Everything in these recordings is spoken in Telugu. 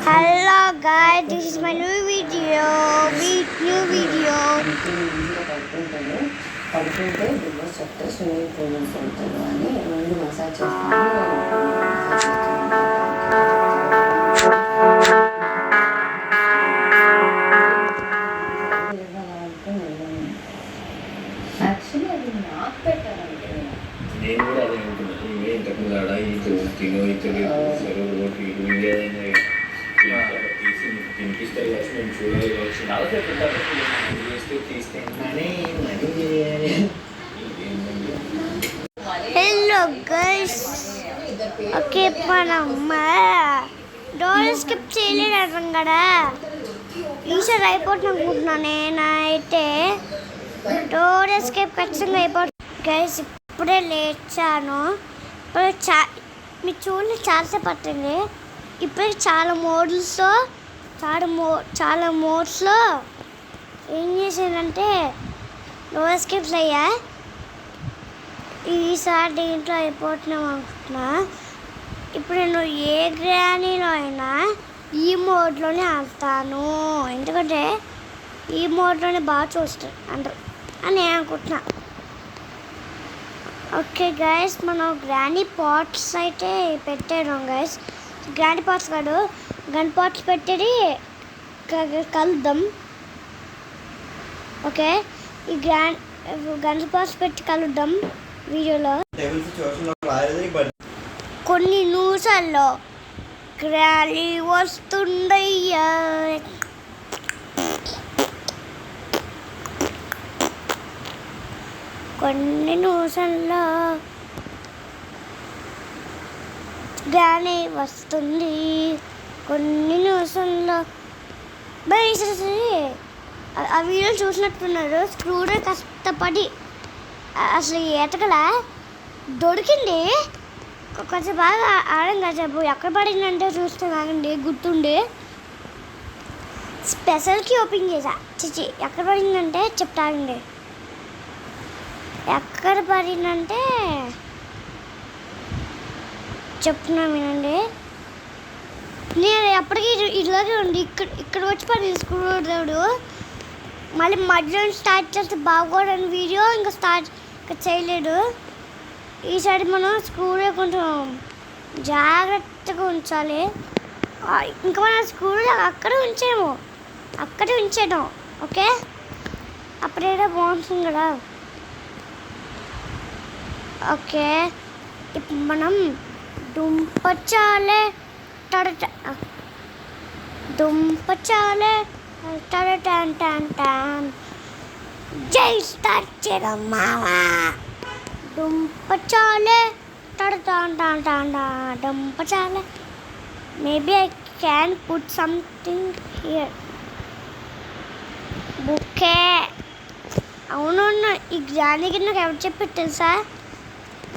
Hello guys, this is my new video. పడుకుంటే బిగ్ చెప్తే స్విమ్మింగ్ పూల్ నుంచి వెళ్తాను అని ముందు మసాజ్ చేస్తాను. యాక్చువల్లీ అది నాకు పెట్టాలంటే నేను కూడా అదే అనుకున్నాను. ఇంతకుముందు ఆడ తీసి తినిపిస్తారు కావచ్చు, నేను చూడాలి కావచ్చు. చాలాసేపు చేస్తే తీస్తే Hello guys. Okay, మనమ్మ డోర్ స్కిప్ చేయలేదు కదా. ఈసారి అయిపోతుంది అనుకుంటున్నాను నేనైతే. డోర్ స్కిప్ ఖచ్చితంగా అయిపోతుంది గైస్. ఇప్పుడే లేచాను. ఇప్పుడు మీరు చూడండి చాలాసేపు పట్టింది. ఇప్పుడు చాలా మోడ్స్లో ఏం చేసానంటే డోర్ స్కిప్స్ అయ్యా. ఈసారి దీంట్లో అయిపోతున్నాం అనుకుంటున్నా. ఇప్పుడు నేను ఏ గ్రానీలో అయినా ఈ మోడ్లోనే ఆడతాను, ఎందుకంటే ఈ మోడ్లోనే బాగా చూస్తారు అందరు అని నేను అనుకుంటున్నా. ఓకే గైస్, మనం గ్రానీ పాట్స్ అయితే పెట్టాను గైస్. గ్రానీ పాట్స్ కాదు, గన్ పాట్స్ పెట్టేది కలుద్దాం. ఓకే, ఈ గన్ పాట్స్ పెట్టి కలుద్దాం వీడియోలో. కొన్ని నిమిషాల్లో గ్రానీ వస్తుందయ్యా. కొన్ని నిమిషాల్లో గ్రానీ వస్తుంది. కొన్ని నిమిషాల్లో ఆ వీడియో చూసినట్టున్నారు. స్క్రూడ్రైవర్ కష్టపడి అసలు ఎతకలా దొరికింది. కొంచెం బాగా ఆడం కాసేపు ఎక్కడ పడిందంటే చూస్తే కాదండి గుర్తుండి స్పెషల్కి ఓపెన్ చేసా. చిచి ఎక్కడ పడిందంటే చెప్తానండి. ఎక్కడ పడిందంటే చెప్తున్నా వినండి. నేను ఎప్పటికీ ఇలాగే ఉండి ఇక్కడ వచ్చి పడింది స్క్రూడ్రైవరు. మళ్ళీ మధ్యలో స్టార్ట్ చేస్తే బాగోడని వీడియో ఇంకా చేయలేడు. ఈసారి మనం స్క్రూడ్రైవర్ కొంచెం జాగ్రత్తగా ఉంచాలి. ఇంకా మన స్క్రూడ్రైవర్ అక్కడే ఉంచేయడం. ఓకే, అప్పుడేదో బాగుంటుంది కదా. ఓకే, ఇప్పుడు మనం దుంపచాలే జై స్టార్ట్ చేయడం మావా. దుంపచాలే దుంపచాలే. Maybe I can put something here. Bouquet. అవునవును, ఈ గ్రానీకి నాకు ఎవరు చెప్పి తెలుసా?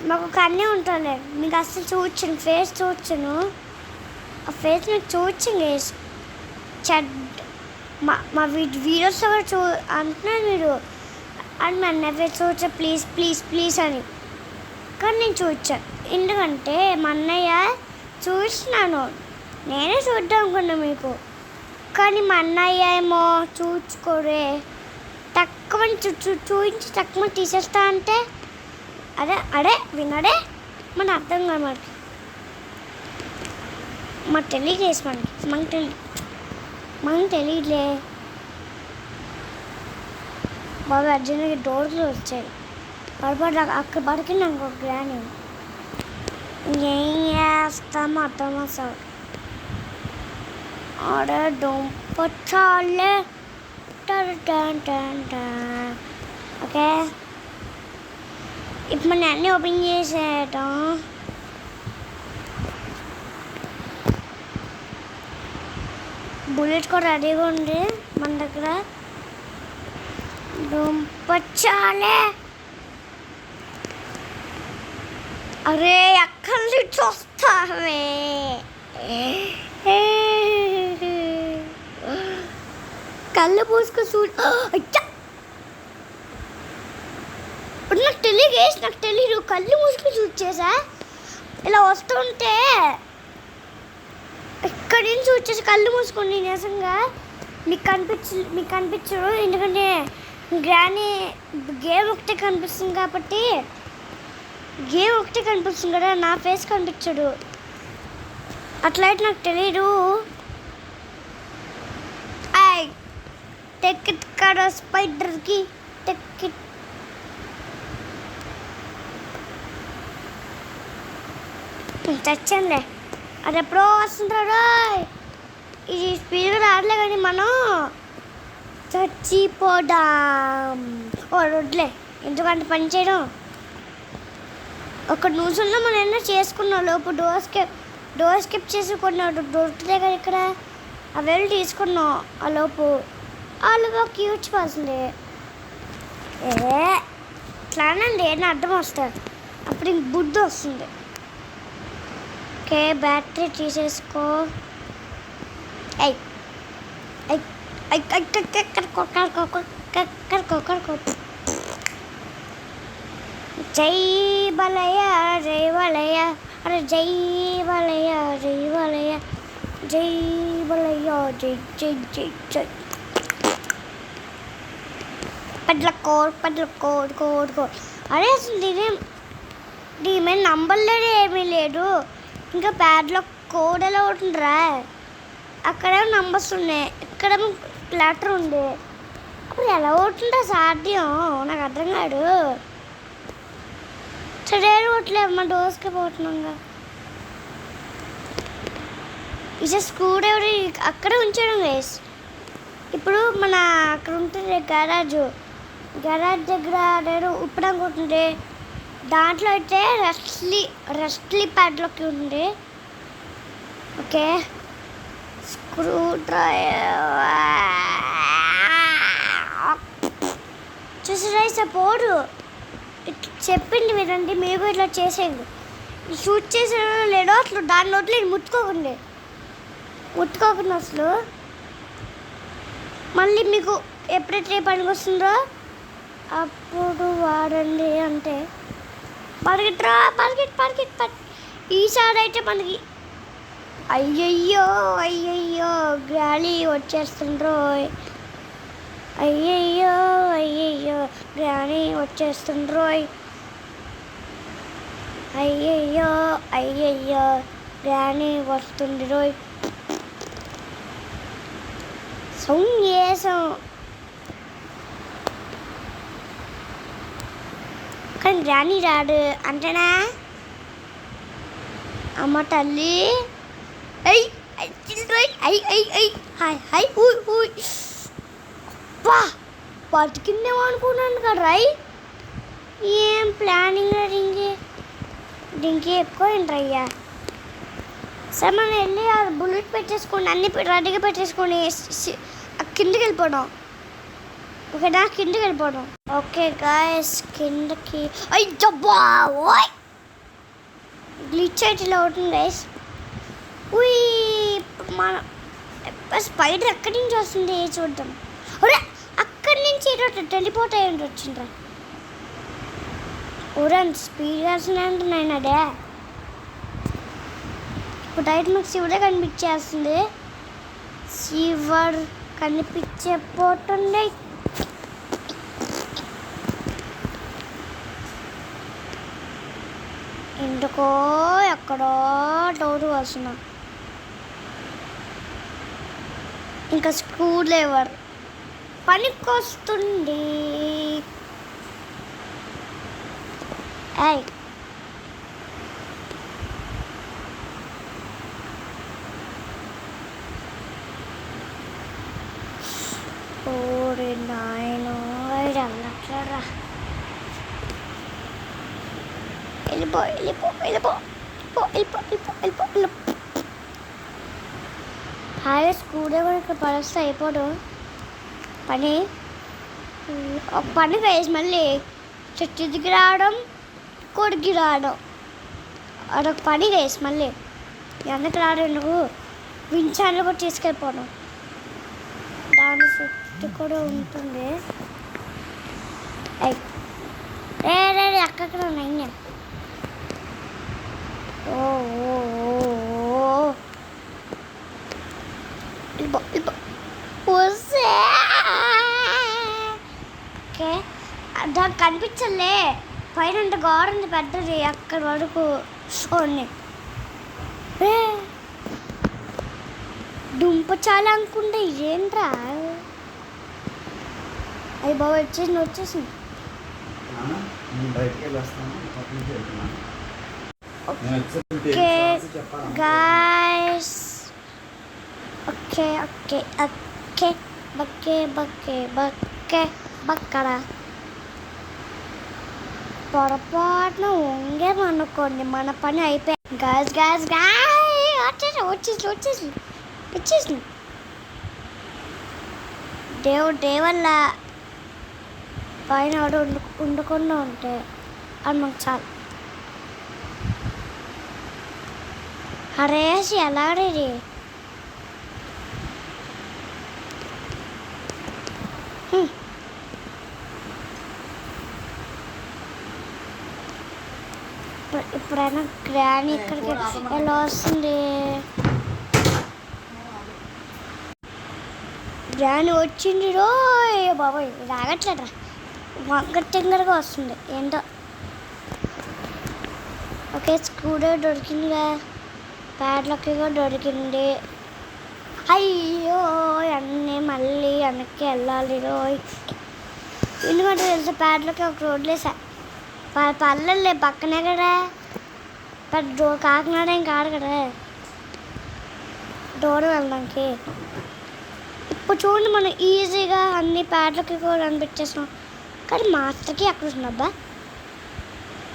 మాకు ఒక అన్నీ ఉంటుంది. మీకు అసలు చూపించను, ఫేస్ చూపించను. ఆ ఫేస్ మీకు చూపించండి గైస్. మా వీడియోస్ కూడా అంటున్నారు మీరు అని మా అన్నయ్య ఫేస్ చూపించా ప్లీజ్ అని. కానీ నేను చూపించాను, ఎందుకంటే మా అన్నయ్య చూపిస్తున్నాను, నేనే చూద్దాం అనుకున్నా మీకు. కానీ మా అన్నయ్య ఏమో చూసుకోరే, తక్కువ చూపించి తక్కువ తీసేస్తా అంటే అడే వినడే మన అర్థం కాదు. మాకు తెలియదు కేసు, మనకు తెలియదులే. బాబు అర్జున్కి డోర్లు వచ్చాయి. పడిపడి అక్కడ పడికి నాకు ఒక గ్రాని ఏం చేస్తామో అర్థం అసలు. అరే దుంపచాలే. ఓకే, ఇప్పుడు మన అన్నీ ఓపెన్ చేసేయటం. బుల్లెట్ కూడా రెడీగా ఉంది మన దగ్గర. దుంపచాలే. అరే ఎక్కడి నుంచి వస్తావే? కళ్ళు పూసుకు నాకు తెలియదు కళ్ళు మూసుకుని షూట్ చేసా. ఇలా వస్తుంటే ఇక్కడ ఇక్కడ నుంచి వచ్చేసి కళ్ళు మూసుకోండి నిజంగా మీకు కనిపించరు, ఎందుకంటే గ్రానీ గేమ్ ఒకటే కనిపిస్తుంది కాబట్టి. గేమ్ ఒకటే కనిపిస్తుంది కదా, నా ఫేస్ కనిపించడు. అట్లయితే నాకు తెలీదు. టెక్ ఇట్ కాడ స్పైడర్కి టెక్ ఇట్. చచ్చండి, అది ఎప్పుడో వస్తుంటాడు. ఇది స్పీడ్గా రావట్లే కానీ మనం చచ్చిపోదాం. ఓ రోడ్లే ఎందుకంటే పని చేయడం. ఒక న్యూస్లో మనం ఎన్నో చేసుకున్నాం. లోపు డోర్ స్కిప్ చేసి కొన్నాడు దొరుకుతాయి కదా ఇక్కడ, అవి వెళ్ళి తీసుకున్నాం. ఆ లోపు వాళ్ళుగా క్యూచ్ పాసింది. ఇట్లానండి ఏదైనా అర్థం వస్తుంది, అప్పుడు ఇంక బుద్ధి వస్తుంది. ఓకే, బ్యాటరీ తీసేసుకో. జై బలయ జై బలయ, అరే జై బలయ జై బలయ జై బలయ జై జై జై జై. పడ్ల కోడ్. అరే అసలు దీని మీద నంబర్లేదే ఏమీ లేదు. ఇంకా ప్యాడ్లో కోడ్ ఎలా ఉంటుందిరా? అక్కడ నంబర్స్ ఉన్నాయి, ఇక్కడ లెటర్ ఉంది. అప్పుడు ఎలా ఉంటుందా సాధ్యం? నాకు అర్థం కాదు. సరే పోవట్లేదు, మా డోర్స్కి పోతున్నాగా. ఇది స్క్రూ డ్రైవర్ అక్కడే ఉంచాడు గైస్. ఇప్పుడు మన అక్కడ ఉంటుంది గరాజ్ దగ్గర నేను ఇప్పుడు అనుకుంటుంది. దాంట్లో అయితే రెస్ట్లీ ప్యాడ్లోకి ఉంది. ఓకే, స్క్రూ డ్రైవర్ చూసారా సపోర్టు చెప్పింది వినండి. మీరు ఇట్లా చేసేయండి. షూట్ చేసాడో లేడో అసలు దాని నోట్లో ముట్టుకోకుండా అసలు. మళ్ళీ మీకు ఎప్పుడైతే పనికి వస్తుందో అప్పుడు వాడండి. అంటే పరిగెట్. ఈసారి అయితే మనకి అయ్యయ్యో గాలి వచ్చేస్తుండ్రో. అయ్యయ్యో గాలి వచ్చేస్తుండ్రోయ్. అయ్యయ్యో గాలి వస్తుంది రోయ్. సంగేసం కానీ రాని రాడు అంటేనా అమ్మ తల్లి. బతికిందేమో అనుకున్నాను కదా రాయ్. ఏం ప్లానింగ్ దీనికి ఎక్కువ ఏంటయ్యా. సరే మనం వెళ్ళి ఆ బుల్లెట్ పెట్టేసుకోండి, అన్ని రెడీగా పెట్టేసుకొని కిందకి వెళ్ళిపోవడం. ఓకేనా, కిందకి వెళ్ళిపోవడం. ఓకే గాయస్, కిందకి. ఓయ్ గ్లిచ్ అయితే ఇలా అవుతుంది గైస్. మన స్పైడర్ ఎక్కడి నుంచి వస్తుంది చూద్దాం. ఒరే అక్కడి నుంచి ఏదో వెళ్ళిపోతాయి వచ్చిండ్రా. ఒరే అంత స్పీడ్గా వస్తున్నాయి అదే. ఇప్పుడు డైరెక్ట్ మాకు శివుడే కనిపించేస్తుంది. శివర్ కనిపించపోతుండే. ఎందుకో ఎక్కడో డౌట్ వస్తున్నా. ఇంకా స్క్రూ డ్రైవర్ పనికొస్తుంది. ఓరే నాయనో అన్నట్లరా. వెళ్ళిపో. హాయ్ స్క్రూ డ్రైవర్ ఇక్కడ పడేస్తే అయిపోదు పని వేసి మళ్ళీ చెట్టుకి రావడం, కొడుకు రావడం, అదొక పని వేసి మళ్ళీ ఎందుకు రావడం. నువ్వు వించాలు కూడా తీసుకెళ్ళిపోవడం, దాని చుట్టూ కూడా ఉంటుంది. రే అక్కడ నైన్యం. వస్తే ఓకే దానికి కనిపించలే పైన అంత గోడ ఉంది పెద్దది అక్కడి వరకు చూడండి దుంప చాలా అనుకుంటే ఏంట్రా అయ్యి బాబు వచ్చేసింది okay guys okay okay okay బక్కడా పొరపాటున వంగేమనుకోండి మన పని అయిపోయి గాయస్ వచ్చేసి దేవుడు వల్ల పైన ఉండకుండా ఉంటే అది మాకు చాలు హరేసి ఎలా ఆడేది ఇప్పుడైనా గ్రాని ఇక్కడికి ఎలా వస్తుంది గ్రాని వచ్చింది రోయ్ బాబాయ్ రాగట్లేదురా వంక టింగర్గా వస్తుంది ఏంటో ఓకే స్క్రూ డ్రైవర్ దొరికిందిగా ప్యాడ్లకి కూడా దొరికింది అయ్యో అన్నీ మళ్ళీ వెనక్కి వెళ్ళాలి రోయ్ ఎందుకంటే తెలుసా ప్యాడ్లకి ఒక రోడ్లేసా పల్లెలే పక్కనే కదా పెద్ద కాకినాడ ఏం కాదు కదా దూరం వెళ్ళడానికి ఇప్పుడు చూడండి మనం ఈజీగా అన్ని ప్యాడ్లకి కూడా అనిపించేస్తున్నాం కానీ మాస్టర్కి ఎక్కడ వస్తుందబ్బా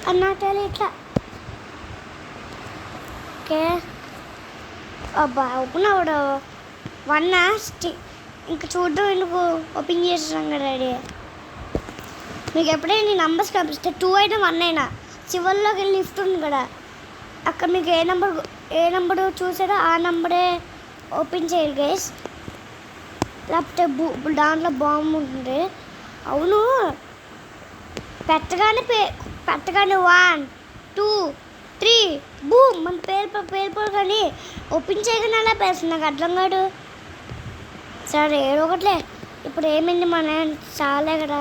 అన్నట్టు ఇట్లా ఓకే అబ్బా ఓపెన్ అవడు 1 ఇంకా చూడడం ఎందుకు ఓపెన్ చేసేసాం కదా రెడీ మీకు ఎప్పుడైనా నీ నంబర్స్ కనిపిస్తే 2 అయినా 1 అయినా చివరిలోకి వెళ్ళి లిఫ్ట్ ఉంది కదా అక్కడ మీకు ఏ నెంబర్ చూసారో ఆ నెంబరే ఓపెన్ చేయాలి గైస్ లేకపోతే దాంట్లో బాంబు ఉంటుంది అవును పెట్టగానే 1 2 3 బూమ్ మన పేరు కానీ ఓపెన్ చేయగానే అలా పేస్తుంది నాకు అర్థం కాదు సరే ఏదో ఒకట్లే ఇప్పుడు ఏమైంది మన చాలే కదా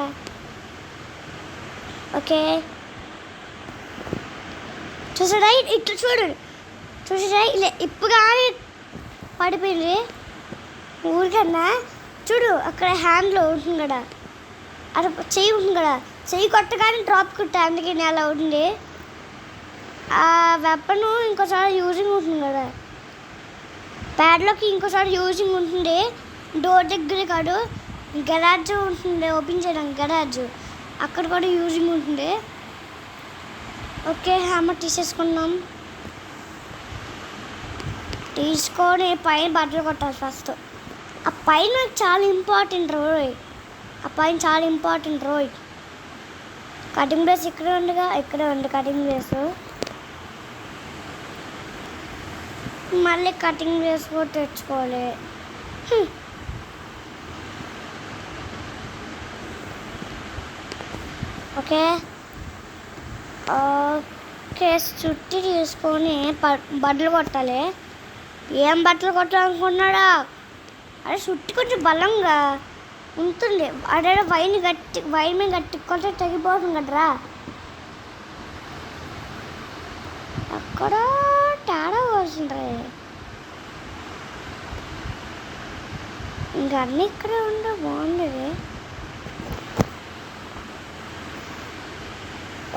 ఓకే చూసారా ఇట్లా చూసారా ఇలా ఇప్పుడు కానీ పడిపోయింది ఊరికన్నా చూడు అక్కడ హ్యాండ్లో ఉంటుంది కదా అక్కడ చెయ్యి ఉంటుంది కదా చెయ్యి కొట్టగానే డ్రాప్ కొట్టా అందుకే నేల ఉంటుంది ఆ వెపన్ ఇంకోసారి యూజింగ్ ఉంటుంది కదా ప్యాడ్లోకి ఇంకోసారి యూజింగ్ ఉంటుంది డోర్ దగ్గర కాదు గరాజ్ ఉంటుంది ఓపెన్ చేయడానికి గరాజ్ అక్కడ కూడా యూజింగ్ ఉంటుంది ఓకే హ్యామర్ తీసేసుకున్నాం తీసుకొని పైన బట్టలు కొట్టాలి ఫస్ట్ ఆ పైన చాలా ఇంపార్టెంట్ రోయ్ కటింగ్ బ్లేస్ ఇక్కడే ఉంది కటింగ్ బ్లేస్ మళ్ళీ కటింగ్ బ్లేస్ కూడా తెచ్చుకోవాలి ఓకే చుట్టి తీసుకొని బట్టలు కొట్టాలి ఏం బట్టలు కొట్టాలనుకున్నాడా అదే చుట్టి కొంచెం బలంగా ఉంటుంది అదే వైన్ మీద గట్టి కొంచెం తగ్గిపోతుంది కదరా అక్కడ తేడా వస్తుంది ఇంకా అన్నీ ఇక్కడే ఉండే బాగుండేది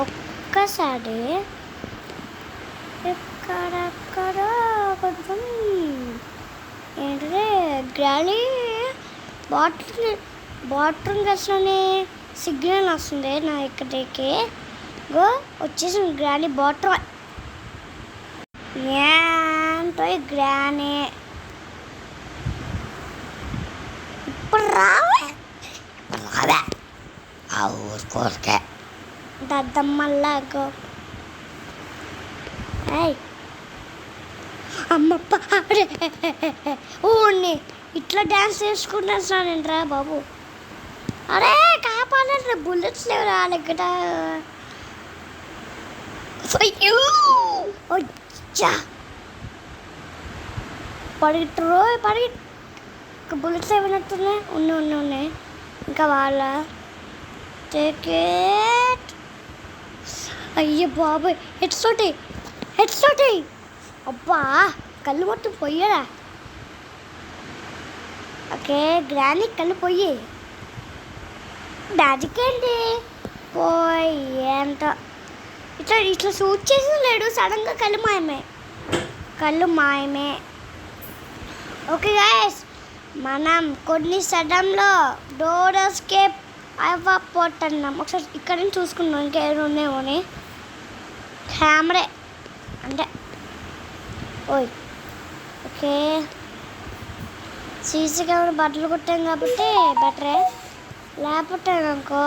ఒక్కసారి ఎక్కడెక్కడ కొంచెం ఏంటంటే గ్రాలీ బాత్రూమ్ గస్లోనే సిగ్నల్ వస్తుంది నా ఇక్కడికి వచ్చేసి గ్రాలీ బాత్రూమ్ ఏంటో ఈ గ్రానీ ఇప్పుడు రావే ఆ ఊరుకోరికే దద్దమ్మల్లాగో అమ్మప్ప ఊడిని ఇట్లా డ్యాన్స్ చేసుకుంటానంట్రా బాబు అరే కాపాడండి బుల్లెట్స్ లేవు రాలెక్కడ పరిగెట్టరు ఇంకా బుల్లెట్స్ ఏమైనట్టున్నాయి ఉన్నాయి ఇంకా వాళ్ళ టికెట్. అయ్యో బాబాయ్, హెడ్స్ తోటి అబ్బా కళ్ళు మొత్తం పోయారా. ఓకే గ్రానీ కళ్ళు పోయి డాడీకేంటి పోయి ఏంటో ఇట్లా షూట్ చేసి లేడు, సడన్గా కళ్ళు మాయమే. ఓకే గైస్, మనం కొన్ని సడన్లో డోర్ ఎస్కేప్ అవ్వపోతున్నాం. ఒకసారి ఇక్కడ నుంచి చూసుకున్నాం ఇంకేమైనా ఉన్నాయేమోని. కెమెరా అంటే ఓయ్ ఓకే సీసీ కెమెరా బట్టలు కొట్టాం కాబట్టి బెటరే, లేకపోతే అనుకో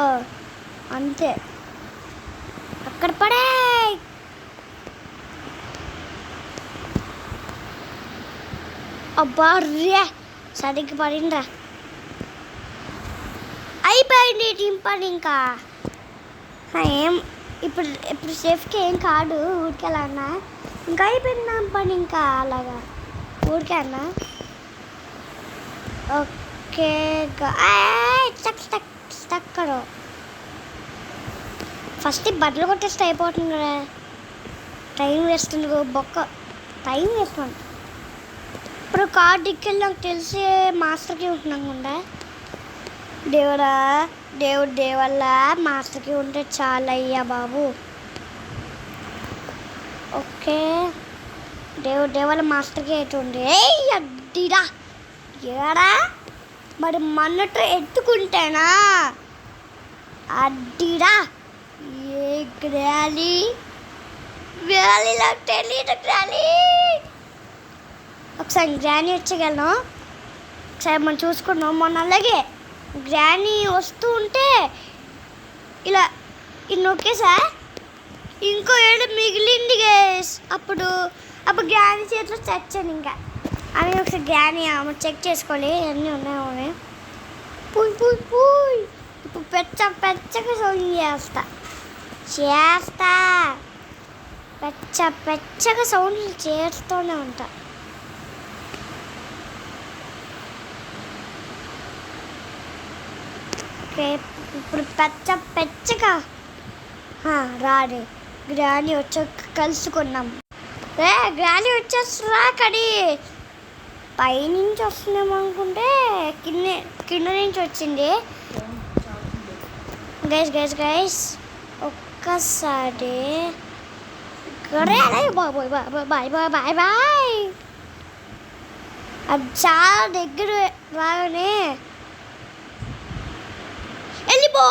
అంతే అక్కడ పడే. అబ్బా రే సరిగ్గా పడిందా, అయిపోయింది టీం పని. ఇంకా ఏం ఇప్పుడు సేఫ్కి ఏం కాదు ఊరికెళ్ళన్నా, ఇంకా అయిపోయింది నా పని ఇంకా అలాగా ఊరికే అన్నా. ఓకే స్టక్ ఫస్ట్ బట్టలు కొట్టేస్తే అయిపోతుంది కదా, టైం వేస్తుంది బొక్క, టైం వేస్తుంది. ఇప్పుడు కార్ డిక్కెళ్ళి నాకు తెలిసి మాస్టర్కి ఉంటున్నాం కూడా. దేవుళ్ళ మాస్టర్కి ఉంటే చాలా అయ్యా బాబు. ఓకే దేవుళ్ళ మాస్టర్కి అవుతుంది. అడ్డిరా ఏడా మరి మన్నట్టు ఎత్తుకుంటేనా అడ్డిరా. ఏ గ్రాలీలో తెలియదు గ్రాలీ. ఒకసారి గ్రానీ వచ్చేయగలను, ఒకసారి మనం చూసుకున్నాం. మొన్న అలాగే గ్రానీ వస్తూ ఉంటే ఇలా నొక్కేసా, ఇంకో ఏడు మిగిలింది గైస్. అప్పుడు గ్రానీ చేతిలో చచ్చాను. ఇంకా అని ఒకసారి గ్రానీ చెక్ చేసుకోవాలి అన్నీ ఉన్నాయని. పూయ్ ఇప్పుడు పెచ్చగా సౌండ్ చేస్తా పెచ్చగా సౌండ్లు చేస్తూనే ఉంటా. ఓకే ఇప్పుడు పెచ్చగా రాడే గ్రానీ కలుసుకున్నాం. గ్రానీ వచ్చేస్తురా కడి పైనుంచి వస్తుందేమో అనుకుంటే కింద నుంచి వచ్చింది. గైస్ ఒక్కసారి బాయ్. అది చాలా దగ్గర రాగానే వెళ్ళిపో.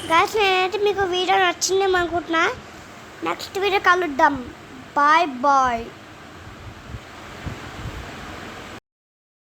గైస్ నేనైతే మీకు వీడియో నచ్చిందేమో అనుకుంటున్నా. నెక్స్ట్ వీడియో కలుద్దాం. బాయ్.